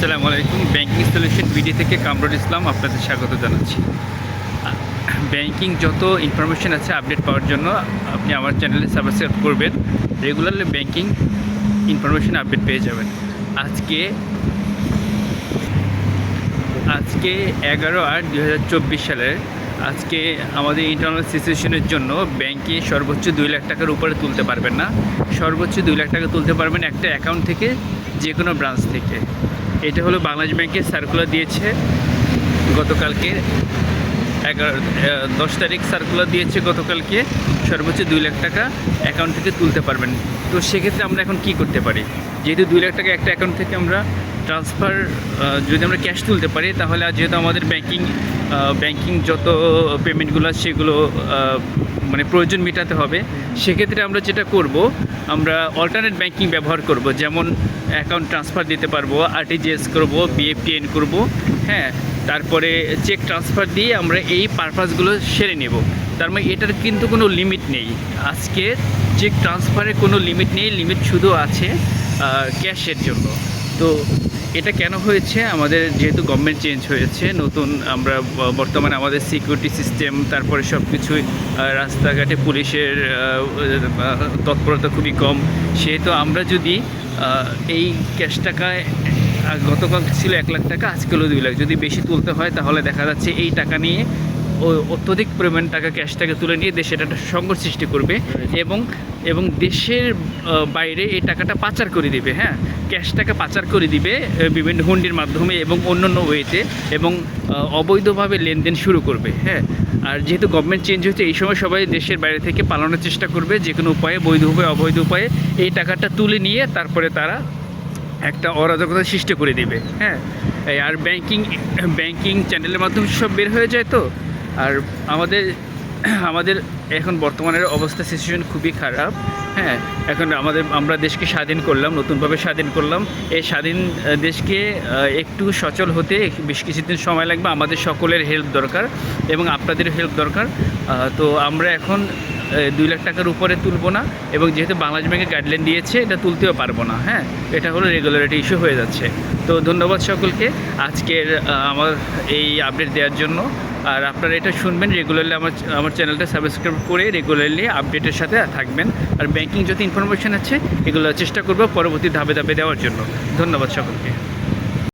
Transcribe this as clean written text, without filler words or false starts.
আসসালামু আলাইকুম। Banking solution video থেকে কামরুল ইসলাম আপনাদের স্বাগত জানাচ্ছি। ব্যাংকিং যত ইনফরমেশন আছে আপডেট পাওয়ার জন্য আপনি আমার চ্যানেলে সাবস্ক্রাইব করবেন। রেগুলারলি ব্যাংকিং ইনফরমেশন আপডেট পেয়ে যাবেন। আজকে 11/8/2024 সালের আজকে আমাদের ইন্টারনাল সিচুয়েশনের জন্য ব্যাংকে সর্বোচ্চ 2 লাখ টাকার উপরে তুলতে পারবেন না। সর্বোচ্চ 2 লাখ টাকা তুলতে পারবেন একটা অ্যাকাউন্ট থেকে, যে কোনো ব্রাঞ্চ থেকে। এটা হলো বাংলাদেশ ব্যাংকের সার্কুলার দিয়েছে গতকালকে 10 তারিখ সার্কুলার দিয়েছে গতকালকে। সর্বোচ্চ 2 লাখ টাকা অ্যাকাউন্ট থেকে তুলতে পারবেন। তো সেক্ষেত্রে আমরা এখন কি করতে পারি? যেহেতু 2 লাখ টাকা একটা অ্যাকাউন্ট থেকে আমরা ট্রান্সফার যদি আমরা ক্যাশ তুলতে পারি, তাহলে যেহেতু আমাদের ব্যাংকিং যত পেমেন্টগুলো সেগুলো মানে প্রয়োজন মেটাতে হবে। সেক্ষেত্রে আমরা যেটা করব, আমরা অল্টারনেট ব্যাংকিং ব্যবহার করব। যেমন অ্যাকাউন্ট ট্রান্সফার দিতে পারবো, আরটিজিএস করব, বিএফটিএন করব, হ্যাঁ, তারপরে চেক ট্রান্সফার দিয়ে আমরা এই পারপাসগুলো সেরে নেব। তার মানে এটার কিন্তু কোনো লিমিট নেই। আজকে চেক ট্রান্সফারের কোনো লিমিট নেই, লিমিট শুধু আছে ক্যাশের জন্য। তো এটা কেন হয়েছে? আমাদের যেহেতু গভর্নমেন্ট চেঞ্জ হয়েছে, নতুন আমরা বর্তমানে আমাদের সিকিউরিটি সিস্টেম, তারপরে সব কিছুই, রাস্তাঘাটে পুলিশের তৎপরতা খুবই কম। সেহেতু আমরা যদি এই ক্যাশ টাকায় গতকাল ছিল 1 লাখ টাকা, আজকে হলো 2 লাখ, যদি বেশি তুলতে হয় তাহলে দেখা যাচ্ছে এই টাকা নিয়ে অত্যধিক পরিমাণ টাকা ক্যাশ টাকা তুলে নিয়ে দেশে একটা সংকট সৃষ্টি করবে এবং দেশের বাইরে এই টাকাটা পাচার করে দিবে। হ্যাঁ, ক্যাশ টাকা পাচার করে দিবে বিভিন্ন হুন্ডির মাধ্যমে এবং অন্যান্য ওয়েতে, এবং অবৈধভাবে লেনদেন শুরু করবে। হ্যাঁ, আর যেহেতু গভর্নমেন্ট চেঞ্জ হচ্ছে, এই সময় সবাই দেশের বাইরে থেকে পালানোর চেষ্টা করবে যে কোনো উপায়ে, বৈধ উপায়ে অবৈধ উপায়ে এই টাকাটা তুলে নিয়ে তারপরে তারা একটা অরাজকতা সৃষ্টি করে দিবে। হ্যাঁ, আর ব্যাংকিং চ্যানেলের মাধ্যমে সব বের হয়ে যায়। তো আর আমাদের এখন বর্তমানের অবস্থা, সিচুয়েশন খুবই খারাপ। হ্যাঁ, এখন আমরা দেশকে স্বাধীন করলাম, নতুনভাবে স্বাধীন করলাম। এই স্বাধীন দেশকে একটু সচল হতে বেশ কিছুদিন সময় লাগবে। আমাদের সকলের হেল্প দরকার এবং আপনাদের হেল্প দরকার। তো আমরা এখন 2 লাখ টাকার উপরে তুলবো না, এবং যেহেতু বাংলাদেশ ব্যাংকের গাইডলাইন দিয়েছে এটা তুলতেও পারবো না। হ্যাঁ, এটা হলো রেগুলারিটি ইস্যু হয়ে যাচ্ছে। তো ধন্যবাদ সকলকে আজকের আমার এই আপডেট দেওয়ার জন্য। আর আপনারা এটা শুনবেন রেগুলারলি, আমার চ্যানেলটা সাবস্ক্রাইব করে রেগুলারলি আপডেটের সাথে থাকবেন। আর ব্যাংকিং যত ইনফরমেশন আছে এগুলো চেষ্টা করবো পরবর্তী ধাপে ধাপে দেওয়ার জন্য। ধন্যবাদ সকলকে।